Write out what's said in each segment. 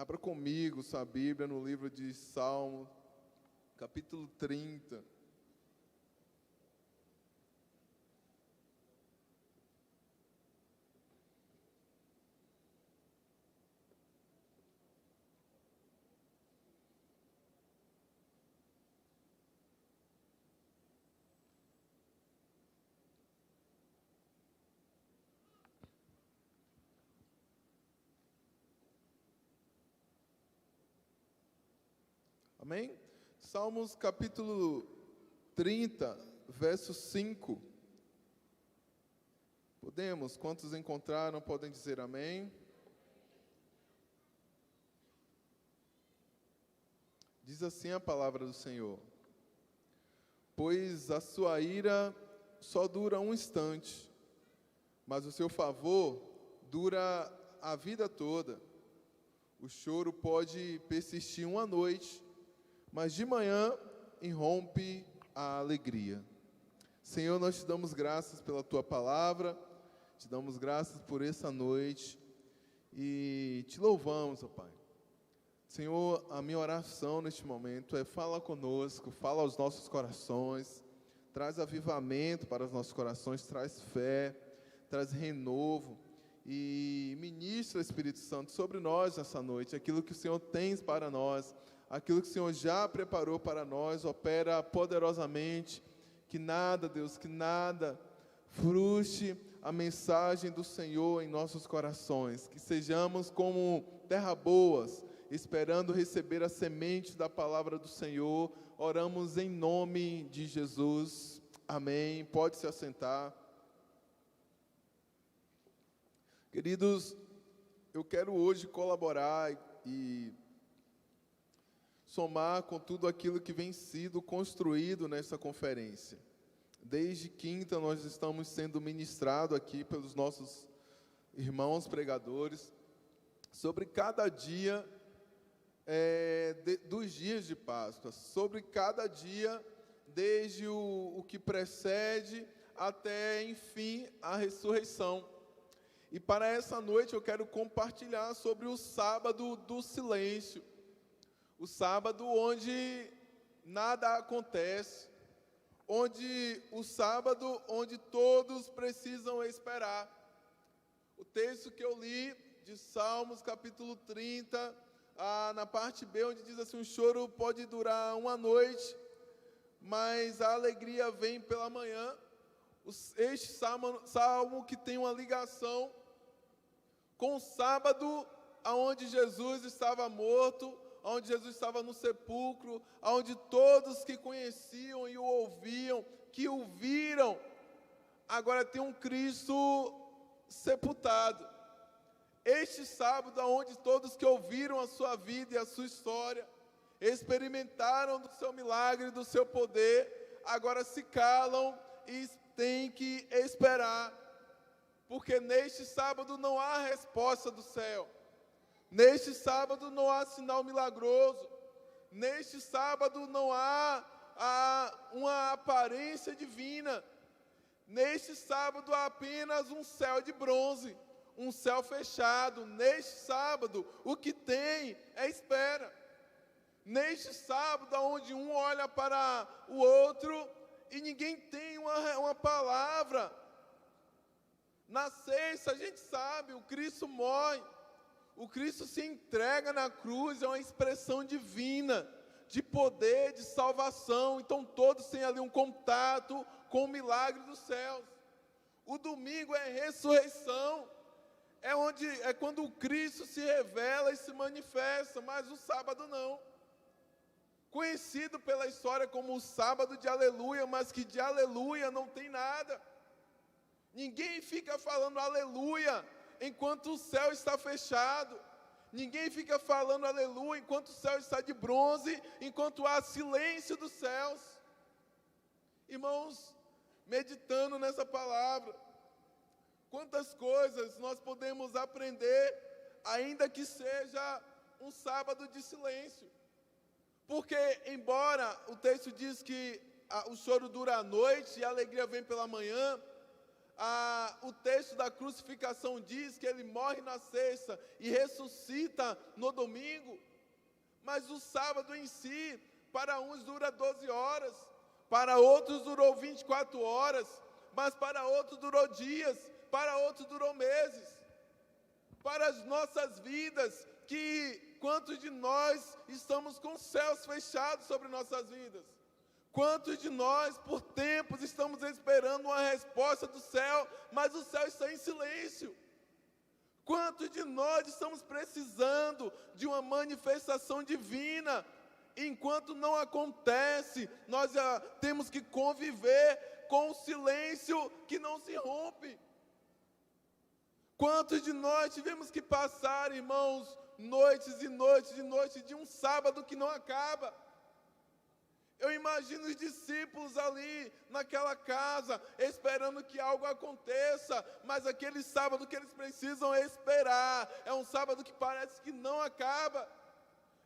Abra comigo sua Bíblia no livro de Salmos, capítulo 30. Amém? Salmos capítulo 30, verso 5. Podemos? Quantos encontraram podem dizer amém? Diz assim a palavra do Senhor: pois a sua ira só dura um instante, mas o seu favor dura a vida toda. O choro pode persistir uma noite, mas de manhã irrompe a alegria. Senhor, nós te damos graças pela tua palavra, te damos graças por essa noite e te louvamos, ó Pai. Senhor, a minha oração neste momento é: fala conosco, fala aos nossos corações, traz avivamento para os nossos corações, traz fé, traz renovo e ministra, Espírito Santo, sobre nós nessa noite, aquilo que o Senhor tem para nós, aquilo que o Senhor já preparou para nós. Opera poderosamente, que nada, Deus, que nada frustre a mensagem do Senhor em nossos corações, que sejamos como terra boas, esperando receber a semente da palavra do Senhor. Oramos em nome de Jesus, amém. Pode se assentar. Queridos, eu quero hoje colaborar e somar com tudo aquilo que vem sido construído nessa conferência. Desde quinta nós estamos sendo ministrados aqui pelos nossos irmãos pregadores sobre cada dia dos dias de Páscoa, sobre cada dia, desde o que precede até, enfim, a ressurreição. E para essa noite eu quero compartilhar sobre o sábado do silêncio. O sábado onde nada acontece, o sábado onde todos precisam esperar. O texto que eu li de Salmos capítulo 30, na parte B, onde diz assim: o choro pode durar uma noite, mas a alegria vem pela manhã. Este salmo que tem uma ligação com o sábado onde Jesus estava morto, onde Jesus estava no sepulcro, onde todos que conheciam e o ouviam, que o viram, agora tem um Cristo sepultado. Este sábado, onde todos que ouviram a sua vida e a sua história, experimentaram do seu milagre, do seu poder, agora se calam e têm que esperar, porque neste sábado não há resposta do céu. Neste sábado não há sinal milagroso. Neste sábado não há uma aparência divina. Neste sábado há apenas um céu de bronze, um céu fechado. Neste sábado o que tem é espera. Neste sábado, onde um olha para o outro e ninguém tem uma palavra. Na sexta a gente sabe, o Cristo morre. O Cristo se entrega na cruz, é uma expressão divina, de poder, de salvação. Então todos têm ali um contato com o milagre dos céus. O domingo é ressurreição, é quando o Cristo se revela e se manifesta, mas o sábado não. Conhecido pela história como o sábado de aleluia, mas que de aleluia não tem nada. Ninguém fica falando aleluia enquanto o céu está fechado. Ninguém fica falando aleluia enquanto o céu está de bronze, enquanto há silêncio dos céus. Irmãos, meditando nessa palavra, quantas coisas nós podemos aprender, ainda que seja um sábado de silêncio. Porque, embora o texto diz que o choro dura a noite e a alegria vem pela manhã, O texto da crucificação diz que ele morre na sexta e ressuscita no domingo. Mas o sábado em si, para uns dura 12 horas, para outros durou 24 horas, mas para outros durou dias, para outros durou meses. Para as nossas vidas, quantos de nós estamos com os céus fechados sobre nossas vidas? Quantos de nós, por tempos, estamos esperando uma resposta do céu, mas o céu está em silêncio? Quantos de nós estamos precisando de uma manifestação divina? Enquanto não acontece, nós já temos que conviver com o silêncio que não se rompe. Quantos de nós tivemos que passar, irmãos, noites e noites e noites de um sábado que não acaba? Eu imagino os discípulos ali naquela casa, esperando que algo aconteça, mas aquele sábado que eles precisam esperar, é um sábado que parece que não acaba.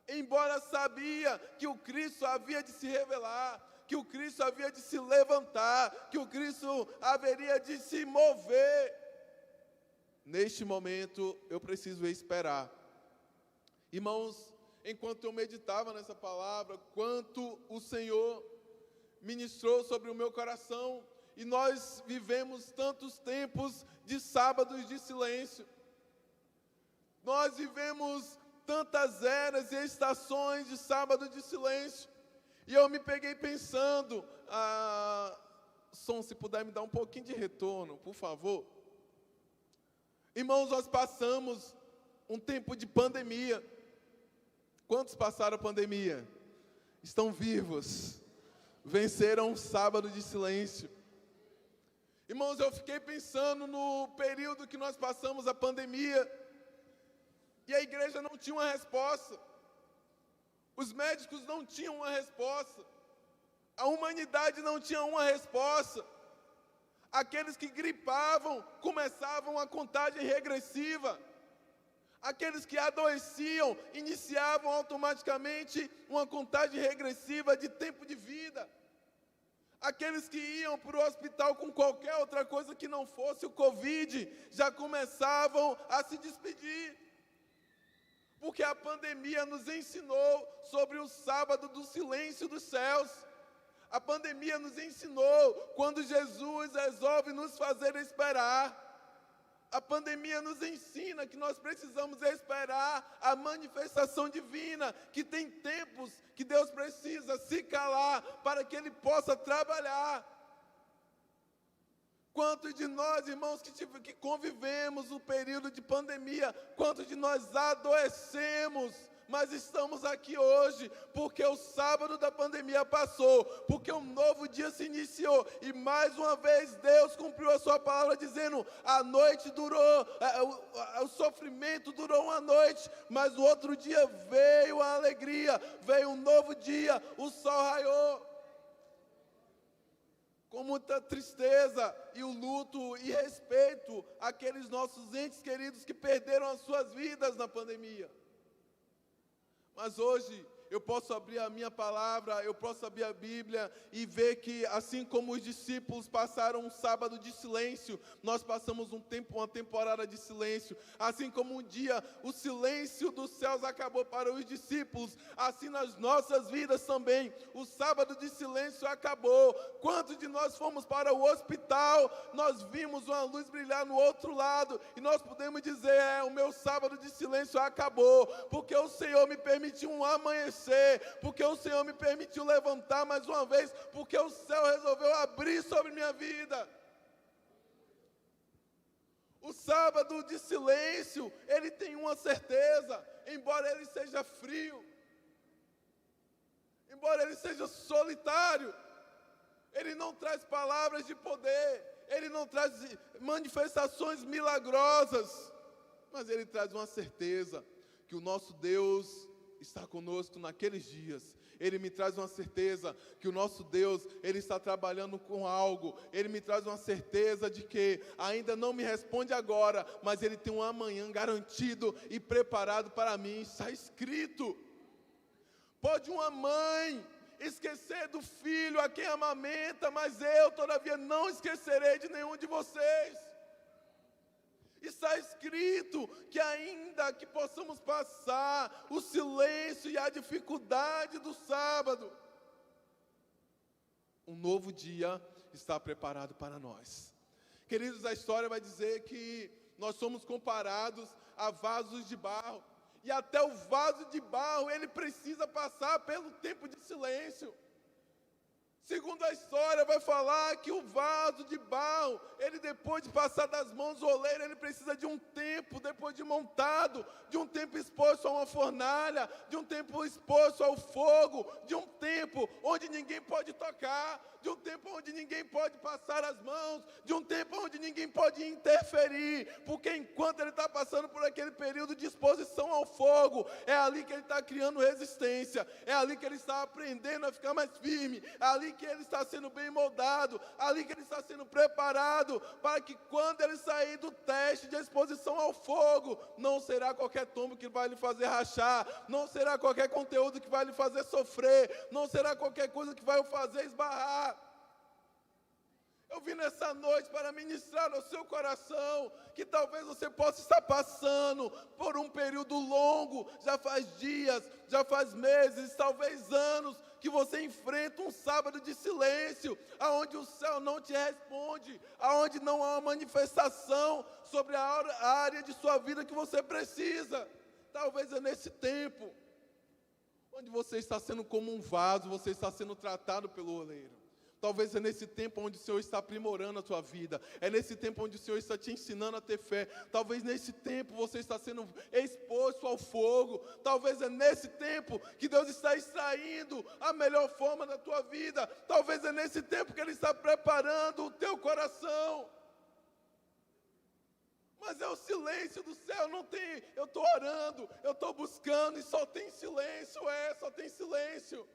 Embora sabia que o Cristo havia de se revelar, que o Cristo havia de se levantar, que o Cristo haveria de se mover. Neste momento, eu preciso esperar. Irmãos, enquanto eu meditava nessa palavra, quanto o Senhor ministrou sobre o meu coração, e nós vivemos tantos tempos de sábados de silêncio. Nós vivemos tantas eras e estações de sábado de silêncio. E eu me peguei pensando, som, se puder me dar um pouquinho de retorno, por favor. Irmãos, nós passamos um tempo de pandemia. Quantos passaram a pandemia? Estão vivos. Venceram um sábado de silêncio. Irmãos, eu fiquei pensando no período que nós passamos a pandemia. E a igreja não tinha uma resposta. Os médicos não tinham uma resposta. A humanidade não tinha uma resposta. Aqueles que gripavam começavam a contagem regressiva. Aqueles que adoeciam iniciavam automaticamente uma contagem regressiva de tempo de vida. Aqueles que iam para o hospital com qualquer outra coisa que não fosse o Covid, já começavam a se despedir. Porque a pandemia nos ensinou sobre o sábado do silêncio dos céus. A pandemia nos ensinou quando Jesus resolve nos fazer esperar. A pandemia nos ensina que nós precisamos esperar a manifestação divina, que tem tempos que Deus precisa se calar para que Ele possa trabalhar. Quantos de nós, irmãos, que convivemos no período de pandemia, quantos de nós adoecemos, mas estamos aqui hoje, porque o sábado da pandemia passou, porque um novo dia se iniciou, e mais uma vez Deus cumpriu a sua palavra, dizendo, a noite durou, o sofrimento durou uma noite, mas no outro dia veio a alegria, veio um novo dia, o sol raiou. Com muita tristeza e o luto e respeito àqueles nossos entes queridos que perderam as suas vidas na pandemia. Mas hoje eu posso abrir a minha palavra, eu posso abrir a Bíblia e ver que assim como os discípulos passaram um sábado de silêncio, nós passamos uma temporada de silêncio. Assim como um dia o silêncio dos céus acabou para os discípulos, assim nas nossas vidas também, o sábado de silêncio acabou. Quantos de nós fomos para o hospital, nós vimos uma luz brilhar no outro lado, e nós podemos dizer, o meu sábado de silêncio acabou, porque o Senhor me permitiu um amanhecer, porque o Senhor me permitiu levantar mais uma vez, porque o céu resolveu abrir sobre minha vida. O sábado de silêncio, ele tem uma certeza, embora ele seja frio, embora ele seja solitário, ele não traz palavras de poder, ele não traz manifestações milagrosas, mas ele traz uma certeza, que o nosso Deus está conosco naqueles dias. Ele me traz uma certeza que o nosso Deus, Ele está trabalhando com algo. Ele me traz uma certeza de que ainda não me responde agora, mas Ele tem um amanhã garantido e preparado para mim. Está escrito. Pode uma mãe esquecer do filho a quem amamenta, mas eu, todavia, não esquecerei de nenhum de vocês. Está escrito que ainda que possamos passar o silêncio e a dificuldade do sábado, um novo dia está preparado para nós. Queridos, a história vai dizer que nós somos comparados a vasos de barro. E até o vaso de barro, ele precisa passar pelo tempo de silêncio. Segundo a história, vai falar que o vaso de barro, ele depois de passar das mãos do oleiro, ele precisa de um tempo, depois de montado, de um tempo exposto a uma fornalha, de um tempo exposto ao fogo, de um tempo onde ninguém pode tocar, de um tempo onde ninguém pode passar as mãos, de um tempo onde ninguém pode interferir, porque enquanto ele está passando por aquele período de exposição ao fogo, é ali que ele está criando resistência, é ali que ele está aprendendo a ficar mais firme, é ali que ele está sendo bem moldado, ali que ele está sendo preparado, para que quando ele sair do teste de exposição ao fogo, não será qualquer tombo que vai lhe fazer rachar, não será qualquer conteúdo que vai lhe fazer sofrer, não será qualquer coisa que vai o fazer esbarrar. Eu vim nessa noite para ministrar ao seu coração que talvez você possa estar passando por um período longo, já faz dias, já faz meses, talvez anos, que você enfrenta um sábado de silêncio, aonde o céu não te responde, aonde não há uma manifestação sobre a área de sua vida que você precisa. Talvez é nesse tempo, onde você está sendo como um vaso, você está sendo tratado pelo oleiro. Talvez é nesse tempo onde o Senhor está aprimorando a tua vida. É nesse tempo onde o Senhor está te ensinando a ter fé. Talvez nesse tempo você está sendo exposto ao fogo. Talvez é nesse tempo que Deus está extraindo a melhor forma da tua vida. Talvez é nesse tempo que Ele está preparando o teu coração. Mas é o silêncio do céu, não tem, eu estou orando, eu estou buscando e só tem silêncio, só tem silêncio.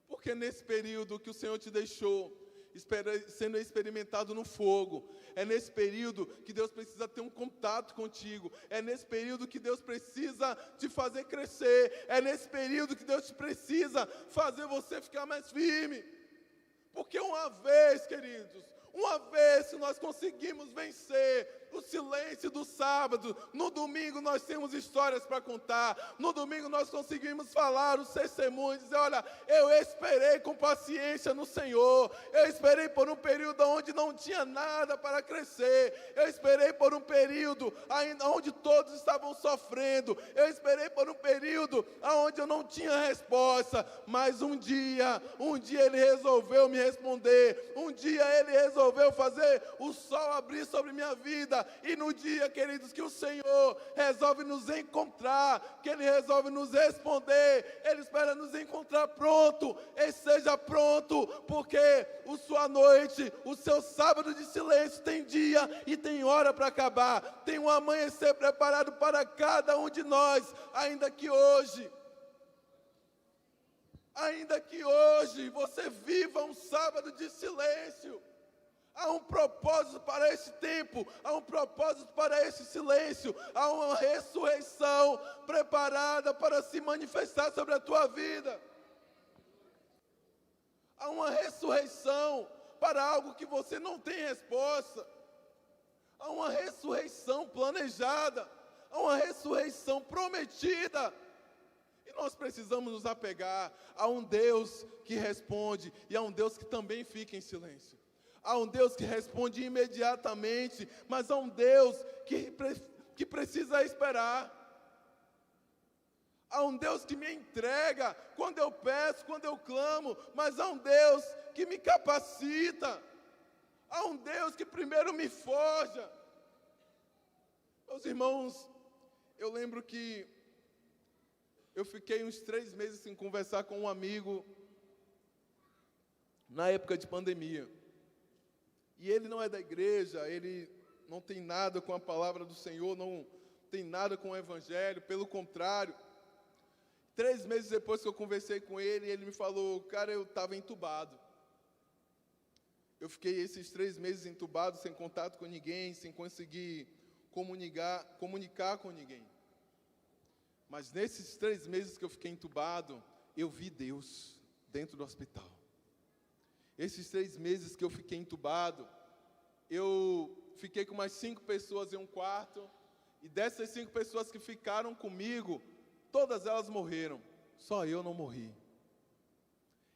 Porque nesse período que o Senhor te deixou, sendo experimentado no fogo, é nesse período que Deus precisa ter um contato contigo, é nesse período que Deus precisa te fazer crescer, é nesse período que Deus precisa fazer você ficar mais firme. Porque uma vez, queridos, uma vez que nós conseguimos vencer o silêncio do sábado, no domingo nós temos histórias para contar, no domingo nós conseguimos falar os testemunhos, dizer, olha, eu esperei com paciência no Senhor, eu esperei por um período onde não tinha nada para crescer, eu esperei por um período onde todos estavam sofrendo, eu esperei por um período onde eu não tinha resposta, mas um dia Ele resolveu me responder, um dia Ele resolveu fazer o sol abrir sobre minha vida, e no dia, queridos, que o Senhor resolve nos encontrar, que Ele resolve nos responder, Ele espera nos encontrar pronto, esteja pronto, porque a sua noite, o seu sábado de silêncio tem dia e tem hora para acabar, tem um amanhecer preparado para cada um de nós, ainda que hoje você viva um sábado de silêncio. Há um propósito para esse tempo, há um propósito para esse silêncio, há uma ressurreição preparada para se manifestar sobre a tua vida. Há uma ressurreição para algo que você não tem resposta. Há uma ressurreição planejada, há uma ressurreição prometida. E nós precisamos nos apegar a um Deus que responde e a um Deus que também fica em silêncio. Há um Deus que responde imediatamente, mas há um Deus que precisa esperar. Há um Deus que me entrega quando eu peço, quando eu clamo, mas há um Deus que me capacita. Há um Deus que primeiro me forja. Meus irmãos, eu lembro que eu fiquei uns 3 meses sem conversar com um amigo na época de pandemia. E ele não é da igreja, ele não tem nada com a palavra do Senhor, não tem nada com o Evangelho, pelo contrário. 3 meses depois que eu conversei com ele, ele me falou, cara, eu estava entubado. Eu fiquei esses 3 meses entubado, sem contato com ninguém, sem conseguir comunicar com ninguém. Mas nesses 3 meses que eu fiquei entubado, eu vi Deus dentro do hospital. Esses 3 meses que eu fiquei entubado, eu fiquei com mais 5 pessoas em um quarto, e dessas 5 pessoas que ficaram comigo, todas elas morreram, só eu não morri.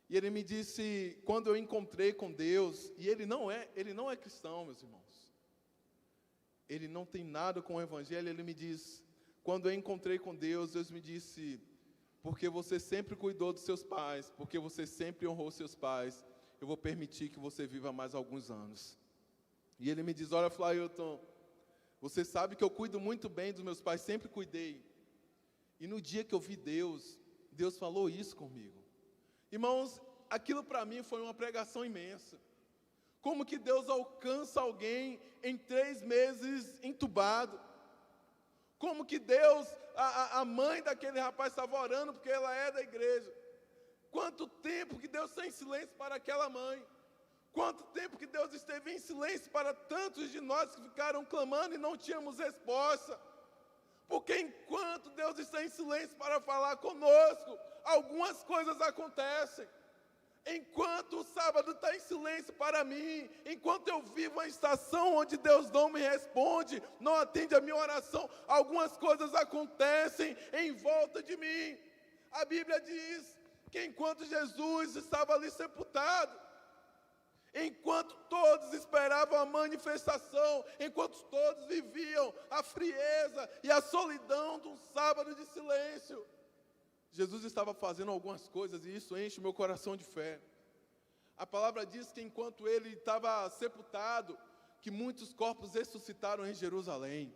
E ele me disse, quando eu encontrei com Deus, e ele não é cristão, meus irmãos. Ele não tem nada com o evangelho, ele me diz, quando eu encontrei com Deus, Deus me disse, porque você sempre cuidou dos seus pais, porque você sempre honrou seus pais, eu vou permitir que você viva mais alguns anos. E ele me diz, olha, Flailton, você sabe que eu cuido muito bem dos meus pais, sempre cuidei. E no dia que eu vi Deus, Deus falou isso comigo. Irmãos, aquilo para mim foi uma pregação imensa. Como que Deus alcança alguém em 3 meses entubado? Como que Deus, a mãe daquele rapaz estava orando porque ela é da igreja. Quanto tempo que Deus está em silêncio para aquela mãe. Quanto tempo que Deus esteve em silêncio para tantos de nós que ficaram clamando e não tínhamos resposta. Porque enquanto Deus está em silêncio para falar conosco, algumas coisas acontecem. Enquanto o sábado está em silêncio para mim, enquanto eu vivo uma estação onde Deus não me responde, não atende a minha oração, algumas coisas acontecem em volta de mim. A Bíblia diz que enquanto Jesus estava ali sepultado, enquanto todos esperavam a manifestação, enquanto todos viviam a frieza e a solidão de um sábado de silêncio, Jesus estava fazendo algumas coisas e isso enche o meu coração de fé. A palavra diz que enquanto ele estava sepultado, que muitos corpos ressuscitaram em Jerusalém.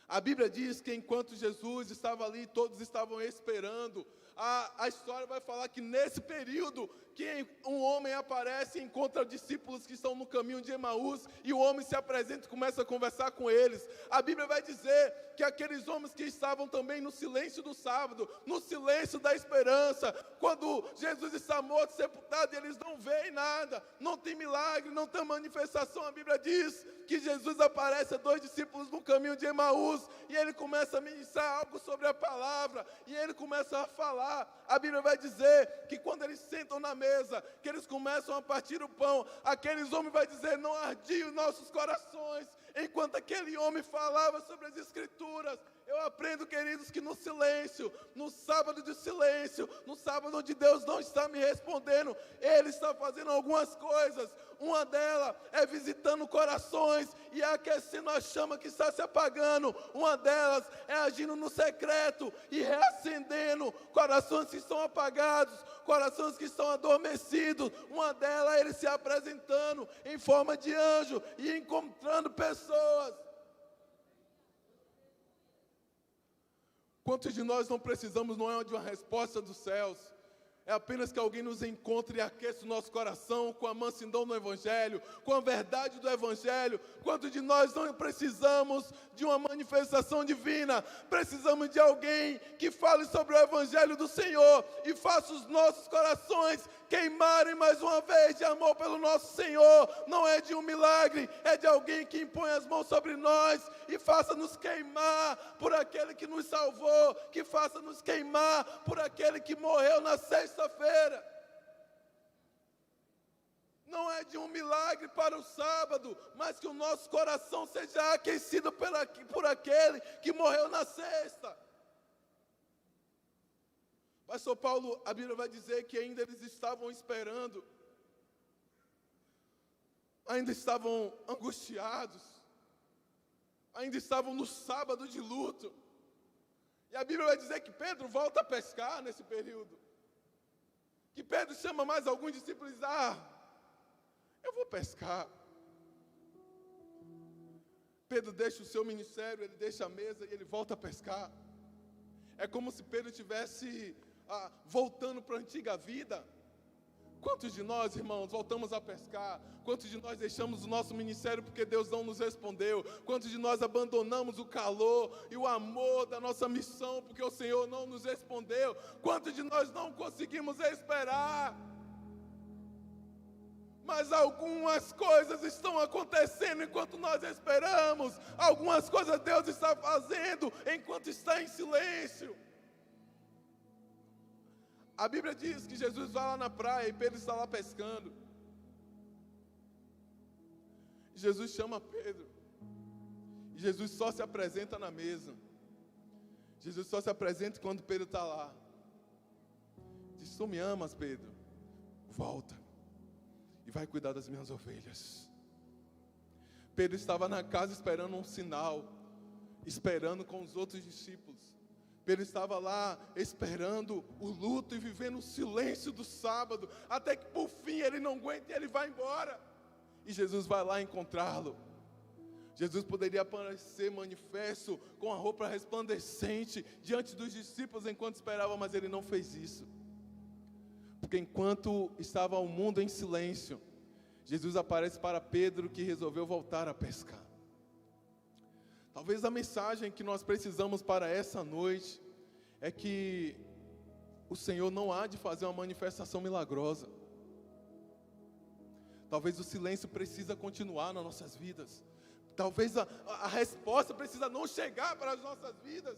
A Bíblia diz que enquanto Jesus estava ali, todos estavam esperando. A história vai falar que nesse período que um homem aparece e encontra discípulos que estão no caminho de Emaús, e o homem se apresenta e começa a conversar com eles. A Bíblia vai dizer que aqueles homens que estavam também no silêncio do sábado, no silêncio da esperança, quando Jesus está morto, sepultado, e eles não veem nada, não tem milagre, não tem manifestação, a Bíblia diz que Jesus aparece a 2 discípulos no caminho de Emaús, e ele começa a ministrar algo sobre a palavra, e ele começa a falar. A Bíblia vai dizer que quando eles sentam na mesa, que eles começam a partir o pão, aqueles homens vai dizer, não ardiam nossos corações, enquanto aquele homem falava sobre as Escrituras. Eu aprendo, queridos, que no silêncio, no sábado de silêncio, no sábado onde Deus não está me respondendo, Ele está fazendo algumas coisas. Uma delas é visitando corações e aquecendo a chama que está se apagando. Uma delas é agindo no secreto e reacendendo corações que estão apagados, corações que estão adormecidos. Uma delas é Ele se apresentando em forma de anjo e encontrando pessoas. Quantos de nós não precisamos, não é de uma resposta dos céus, é apenas que alguém nos encontre e aqueça o nosso coração com a mansidão do Evangelho, com a verdade do Evangelho. Quantos de nós não precisamos de uma manifestação divina? Precisamos de alguém que fale sobre o Evangelho do Senhor e faça os nossos corações queimarem mais uma vez de amor pelo nosso Senhor. Não é de um milagre, é de alguém que impõe as mãos sobre nós e faça-nos queimar por aquele que nos salvou, que faça-nos queimar por aquele que morreu na sexta-feira. Não é de um milagre para o sábado, mas que o nosso coração seja aquecido por aquele que morreu na sexta. Pastor Paulo, a Bíblia vai dizer que ainda eles estavam esperando, ainda estavam angustiados, ainda estavam no sábado de luto. E a Bíblia vai dizer que Pedro volta a pescar nesse período. Que Pedro chama mais alguns discípulos e diz, eu vou pescar. Pedro deixa o seu ministério, ele deixa a mesa e ele volta a pescar. É como se Pedro estivesse voltando para a antiga vida. Quantos de nós, irmãos, voltamos a pescar? Quantos de nós deixamos o nosso ministério porque Deus não nos respondeu? Quantos de nós abandonamos o calor e o amor da nossa missão porque o Senhor não nos respondeu? Quantos de nós não conseguimos esperar? Mas algumas coisas estão acontecendo enquanto nós esperamos. Algumas coisas Deus está fazendo enquanto está em silêncio. A Bíblia diz que Jesus vai lá na praia e Pedro está lá pescando. Jesus chama Pedro. E Jesus só se apresenta na mesa. Jesus só se apresenta quando Pedro está lá. Diz: tu me amas, Pedro? Volta e vai cuidar das minhas ovelhas. Pedro estava na casa esperando um sinal, esperando com os outros discípulos. Pedro estava lá esperando o luto e vivendo o silêncio do sábado, até que por fim ele não aguenta e ele vai embora. E Jesus vai lá encontrá-lo. Jesus poderia aparecer manifesto com a roupa resplandecente diante dos discípulos enquanto esperava, mas ele não fez isso. Porque enquanto estava o mundo em silêncio, Jesus aparece para Pedro, que resolveu voltar a pescar. Talvez a mensagem que nós precisamos para essa noite é que o Senhor não há de fazer uma manifestação milagrosa. Talvez o silêncio precisa continuar nas nossas vidas. Talvez a resposta precisa não chegar para as nossas vidas.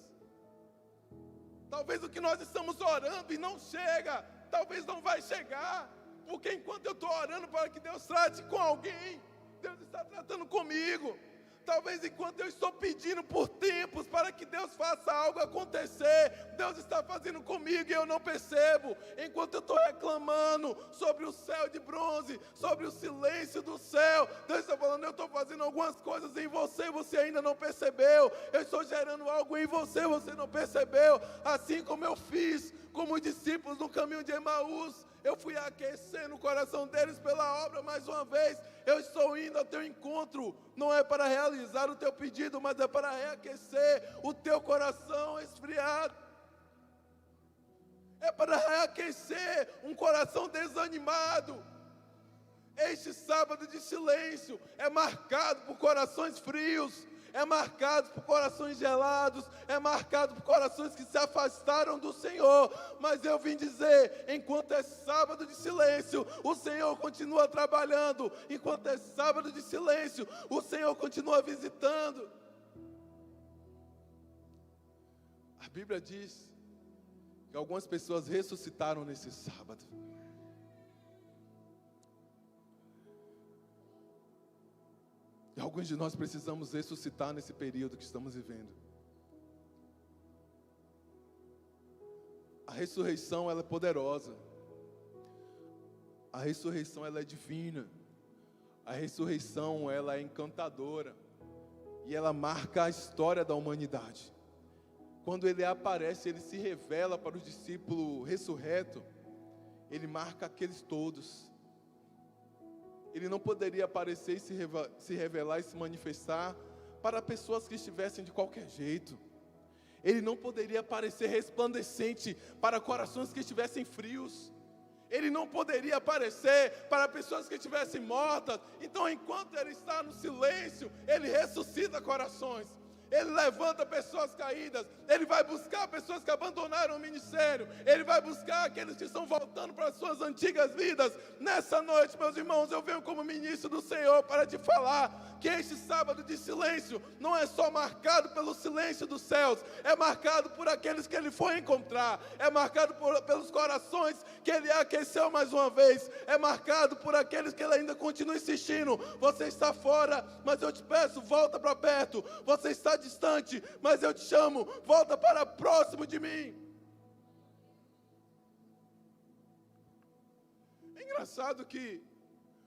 Talvez o que nós estamos orando e não chega, talvez não vai chegar. Porque enquanto eu estou orando para que Deus trate com alguém, Deus está tratando comigo. Talvez enquanto eu estou pedindo por tempos para que Deus faça algo acontecer, Deus está fazendo comigo e eu não percebo. Enquanto eu estou reclamando sobre o céu de bronze, sobre o silêncio do céu, Deus está falando: eu estou fazendo algumas coisas em você, você ainda não percebeu. Eu estou gerando algo em você, você não percebeu. Assim como eu fiz como os discípulos no caminho de Emaús, eu fui aquecendo o coração deles pela obra mais uma vez. Eu estou indo ao teu encontro, não é para realizar o teu pedido, mas é para reaquecer o teu coração esfriado. É para reaquecer um coração desanimado. Este sábado de silêncio é marcado por corações frios, é marcado por corações gelados, é marcado por corações que se afastaram do Senhor. Mas eu vim dizer, enquanto é sábado de silêncio, o Senhor continua trabalhando. Enquanto é sábado de silêncio, o Senhor continua visitando. A Bíblia diz que algumas pessoas ressuscitaram nesse sábado. E alguns de nós precisamos ressuscitar nesse período que estamos vivendo. A ressurreição, ela é poderosa. A ressurreição, ela é divina. A ressurreição, ela é encantadora. E ela marca a história da humanidade. Quando ele aparece, ele se revela para os discípulos ressurretos. Ele marca aqueles todos. Ele não poderia aparecer e se revelar e se manifestar para pessoas que estivessem de qualquer jeito. Ele não poderia aparecer resplandecente para corações que estivessem frios. Ele não poderia aparecer para pessoas que estivessem mortas. Então, enquanto ele está no silêncio, ele ressuscita corações. Ele levanta pessoas caídas. Ele vai buscar pessoas que abandonaram o ministério. Ele vai buscar aqueles que estão voltando para as suas antigas vidas. Nessa noite, meus irmãos, eu venho como ministro do Senhor para te falar que este sábado de silêncio não é só marcado pelo silêncio dos céus, é marcado por aqueles que ele foi encontrar, é marcado pelos corações que ele aqueceu mais uma vez, é marcado por aqueles que ele ainda continua insistindo. Você está fora, mas eu te peço, volta para perto. Você está distante, mas eu te chamo, volta para próximo de mim. É engraçado que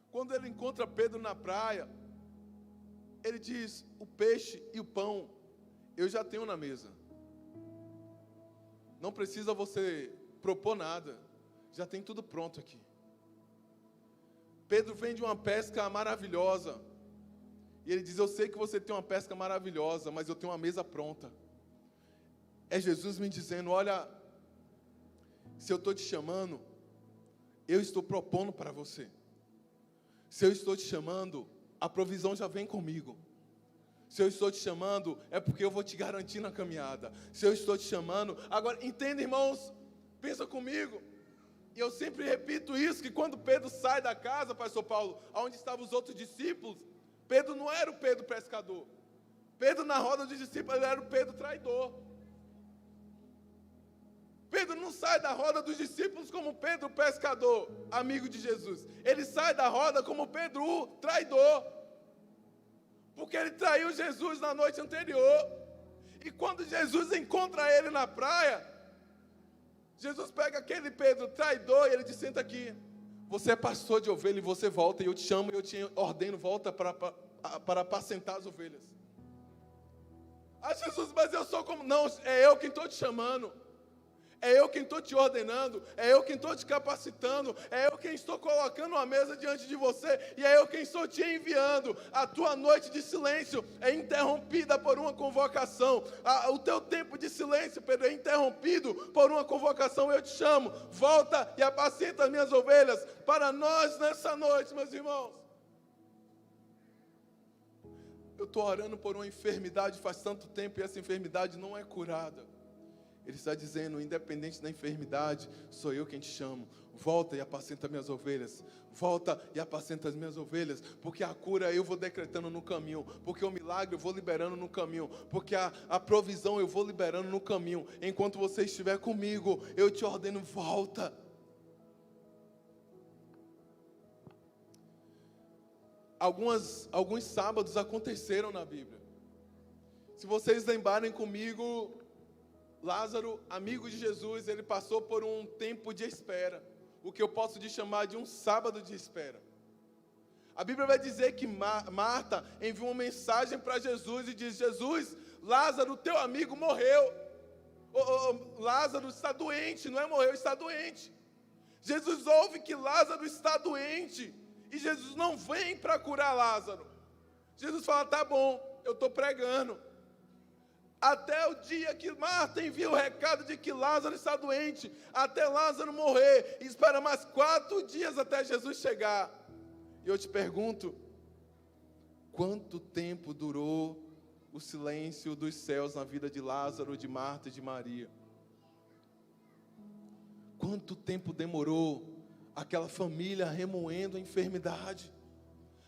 quando ele encontra Pedro na praia, ele diz: o peixe e o pão eu já tenho na mesa. Não precisa você propor nada, já tem tudo pronto aqui. Pedro vem de uma pesca maravilhosa. E ele diz: eu sei que você tem uma pesca maravilhosa, mas eu tenho uma mesa pronta. É Jesus me dizendo: olha, se eu estou te chamando, eu estou propondo para você. Se eu estou te chamando, a provisão já vem comigo. Se eu estou te chamando, é porque eu vou te garantir na caminhada. Se eu estou te chamando, agora, entenda, irmãos, pensa comigo. E eu sempre repito isso, que quando Pedro sai da casa, pastor Paulo, onde estavam os outros discípulos, Pedro não era o Pedro pescador. Pedro, na roda dos discípulos, ele era o Pedro traidor. Pedro não sai da roda dos discípulos como Pedro, o pescador, amigo de Jesus. Ele sai da roda como Pedro, o traidor. Porque ele traiu Jesus na noite anterior. E quando Jesus encontra ele na praia, Jesus pega aquele Pedro traidor e ele diz: senta aqui. Você é pastor de ovelha e você volta, e eu te chamo e eu te ordeno, volta para apacentar as ovelhas. Ah, Jesus, mas eu sou como... Não, é eu quem estou te chamando. É eu quem estou te ordenando, é eu quem estou te capacitando, é eu quem estou colocando uma mesa diante de você, e é eu quem estou te enviando. A tua noite de silêncio é interrompida por uma convocação. O teu tempo de silêncio, Pedro, é interrompido por uma convocação. Eu te chamo, volta e apacenta as minhas ovelhas. Para nós nessa noite, meus irmãos, eu estou orando por uma enfermidade faz tanto tempo e essa enfermidade não é curada. Ele está dizendo: independente da enfermidade, sou eu quem te chamo. Volta e apacenta minhas ovelhas. Volta e apacenta as minhas ovelhas. Porque a cura eu vou decretando no caminho. Porque o milagre eu vou liberando no caminho. Porque a provisão eu vou liberando no caminho. Enquanto você estiver comigo, eu te ordeno, volta. Alguns sábados aconteceram na Bíblia. Se vocês lembrarem comigo, Lázaro, amigo de Jesus, ele passou por um tempo de espera, o que eu posso chamar de um sábado de espera. A Bíblia vai dizer que Marta enviou uma mensagem para Jesus e diz: Jesus, Lázaro, teu amigo, morreu. Lázaro está doente, não é morreu, está doente. Jesus ouve que Lázaro está doente e Jesus não vem para curar Lázaro. Jesus fala: tá bom, eu estou pregando. Até o dia que Marta envia o recado de que Lázaro está doente, até Lázaro morrer, e espera mais 4 dias até Jesus chegar. E eu te pergunto, quanto tempo durou o silêncio dos céus na vida de Lázaro, de Marta e de Maria? Quanto tempo demorou aquela família remoendo a enfermidade?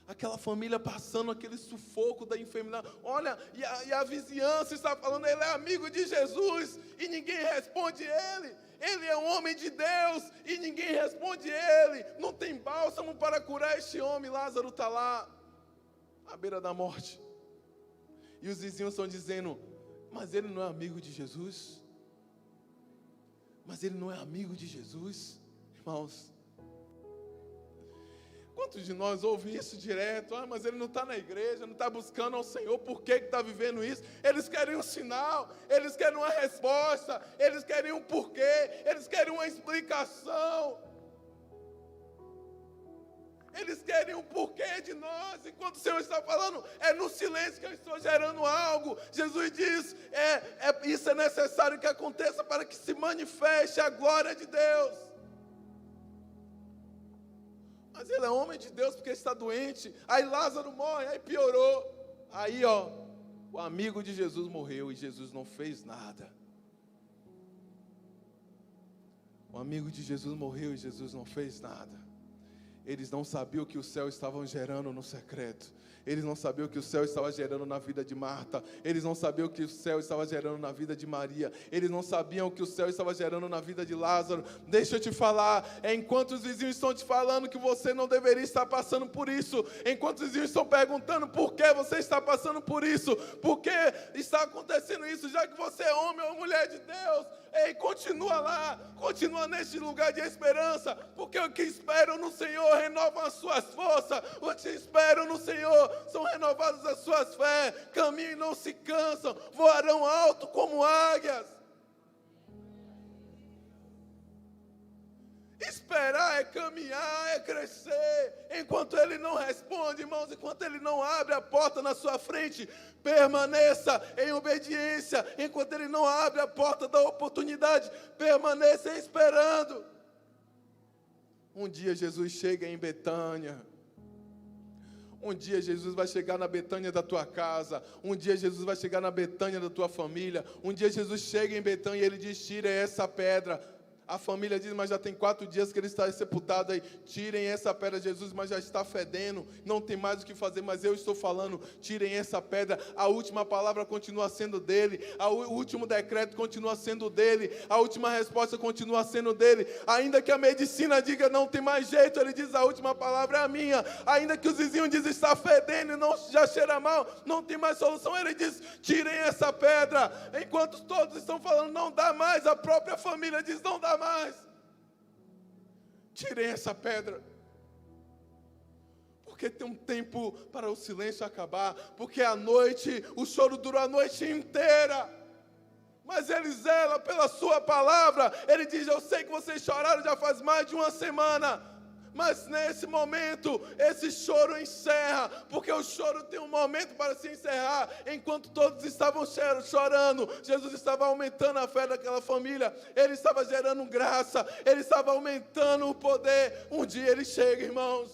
Aquela família passando aquele sufoco da enfermidade. Olha, e a vizinhança está falando: ele é amigo de Jesus, e ninguém responde ele. Ele é um homem de Deus, e ninguém responde ele. Não tem bálsamo para curar este homem. Lázaro está lá, à beira da morte. E os vizinhos estão dizendo: mas ele não é amigo de Jesus? Mas ele não é amigo de Jesus? Irmãos, quantos de nós ouvem isso direto? Ah, mas ele não está na igreja, não está buscando ao Senhor, por que está vivendo isso? Eles querem um sinal, eles querem uma resposta, eles querem um porquê, eles querem uma explicação. Eles querem um porquê de nós, enquanto o Senhor está falando, é no silêncio que eu estou gerando algo. Jesus diz, isso é necessário que aconteça para que se manifeste a glória de Deus. Mas ele é homem de Deus porque está doente. Aí Lázaro morre, aí piorou. Aí o amigo de Jesus morreu e Jesus não fez nada. O amigo de Jesus morreu e Jesus não fez nada. Eles não sabiam o que o céu estava gerando no secreto. Eles não sabiam o que o céu estava gerando na vida de Marta. Eles não sabiam o que o céu estava gerando na vida de Maria. Eles não sabiam o que o céu estava gerando na vida de Lázaro. Deixa eu te falar, enquanto os vizinhos estão te falando que você não deveria estar passando por isso, enquanto os vizinhos estão perguntando por que você está passando por isso, por que está acontecendo isso, já que você é homem ou mulher de Deus, ei, continua lá, continua neste lugar de esperança, porque o que esperam no Senhor renovam as suas forças, os que esperam no Senhor são renovados as suas fé, caminham e não se cansam, voarão alto como águias. Esperar é caminhar, é crescer. Enquanto Ele não responde, irmãos, enquanto Ele não abre a porta na sua frente, permaneça em obediência. Enquanto Ele não abre a porta da oportunidade, permaneça esperando. Um dia Jesus chega em Betânia. Um dia Jesus vai chegar na Betânia da tua casa. Um dia Jesus vai chegar na Betânia da tua família. Um dia Jesus chega em Betânia e Ele diz: tira essa pedra. A família diz, mas já tem 4 dias que ele está sepultado aí. Tirem essa pedra, Jesus, mas já está fedendo. Não tem mais o que fazer, mas eu estou falando. Tirem essa pedra. A última palavra continua sendo dele. O último decreto continua sendo dele. A última resposta continua sendo dele. Ainda que a medicina diga, não tem mais jeito, ele diz, a última palavra é a minha. Ainda que os vizinhos dizem, está fedendo e não já cheira mal, não tem mais solução. Ele diz, tirem essa pedra. Enquanto todos estão falando, não dá mais, a própria família diz, não dá mais. Tirem essa pedra. Porque tem um tempo para o silêncio acabar. Porque a noite, o choro dura a noite inteira. Mas Ele zela pela sua palavra. Ele diz, eu sei que vocês choraram já faz mais de uma semana. Mas nesse momento, esse choro encerra, porque o choro tem um momento para se encerrar. Enquanto todos estavam chorando, Jesus estava aumentando a fé daquela família. Ele estava gerando graça, Ele estava aumentando o poder. Um dia Ele chega, irmãos.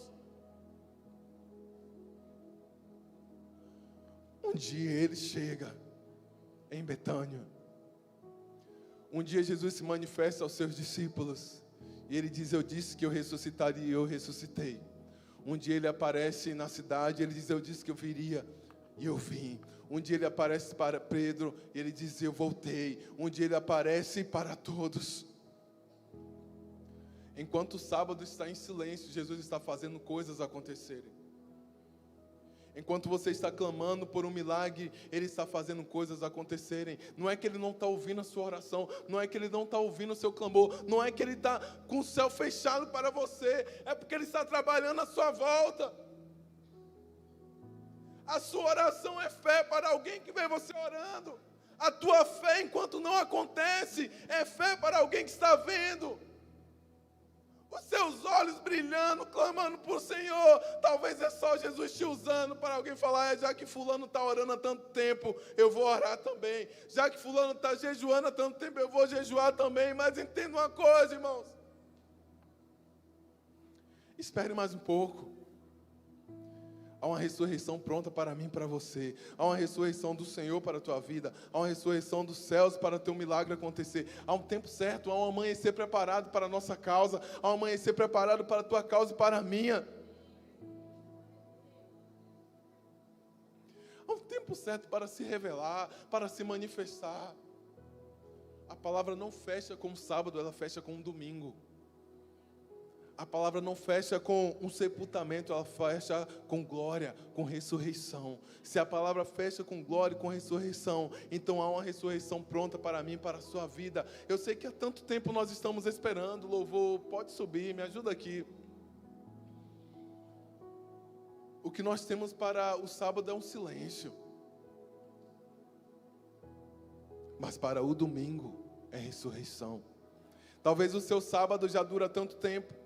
Um dia Ele chega em Betânia. Um dia Jesus se manifesta aos seus discípulos. E ele diz, eu disse que eu ressuscitaria e eu ressuscitei. Um dia ele aparece na cidade, ele diz, eu disse que eu viria e eu vim. Um dia ele aparece para Pedro e ele diz, eu voltei. Um dia ele aparece para todos. Enquanto o sábado está em silêncio, Jesus está fazendo coisas acontecerem. Enquanto você está clamando por um milagre, Ele está fazendo coisas acontecerem. Não é que Ele não está ouvindo a sua oração, não é que Ele não está ouvindo o seu clamor, não é que Ele está com o céu fechado para você, é porque Ele está trabalhando à sua volta. A sua oração é fé para alguém que vê você orando. A tua fé, enquanto não acontece, é fé para alguém que está vendo. Os seus olhos brilhando, clamando por o Senhor. Talvez é só Jesus te usando para alguém falar, já que fulano está orando há tanto tempo, eu vou orar também. Já que fulano está jejuando há tanto tempo, eu vou jejuar também. Mas entenda uma coisa, irmãos. Espere mais um pouco. Há uma ressurreição pronta para mim e para você. Há uma ressurreição do Senhor para a tua vida. Há uma ressurreição dos céus para o teu milagre acontecer. Há um tempo certo, há um amanhecer preparado para a nossa causa. Há um amanhecer preparado para a tua causa e para a minha. Há um tempo certo para se revelar, para se manifestar. A palavra não fecha com o sábado, ela fecha com o domingo. A palavra não fecha com um sepultamento, ela fecha com glória, com ressurreição. Se a palavra fecha com glória e com ressurreição, então há uma ressurreição pronta para mim, para a sua vida. Eu sei que há tanto tempo nós estamos esperando, louvor, pode subir, me ajuda aqui. O que nós temos para o sábado é um silêncio. Mas para o domingo é ressurreição. Talvez o seu sábado já dura tanto tempo.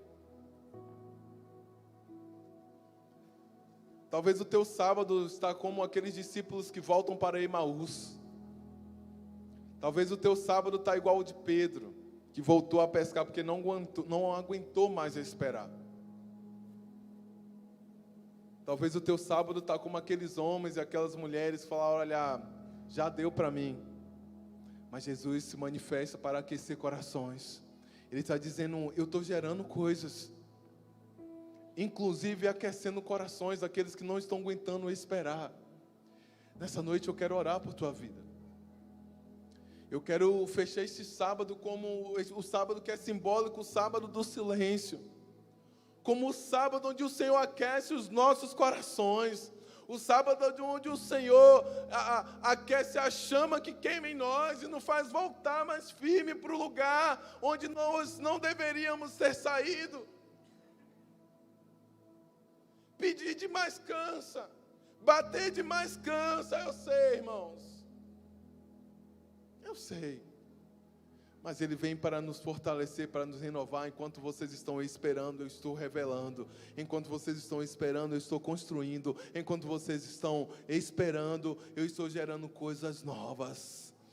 Talvez o teu sábado está como aqueles discípulos que voltam para Emaús. Talvez o teu sábado está igual o de Pedro, que voltou a pescar porque não aguentou mais esperar. Talvez o teu sábado está como aqueles homens e aquelas mulheres que falaram, olha, já deu para mim. Mas Jesus se manifesta para aquecer corações. Ele está dizendo, eu estou gerando coisas. Inclusive aquecendo corações daqueles que não estão aguentando esperar. Nessa noite eu quero orar por tua vida. Eu quero fechar esse sábado como o sábado que é simbólico, o sábado do silêncio. Como o sábado onde o Senhor aquece os nossos corações. O sábado onde o Senhor aquece a chama que queima em nós e nos faz voltar mais firme para o lugar onde nós não deveríamos ter saído. Pedir demais cansa, bater demais cansa, eu sei, irmãos. Eu sei. Mas Ele vem para nos fortalecer, para nos renovar. Enquanto vocês estão esperando, eu estou revelando. Enquanto vocês estão esperando, eu estou construindo. Enquanto vocês estão esperando, eu estou gerando coisas novas.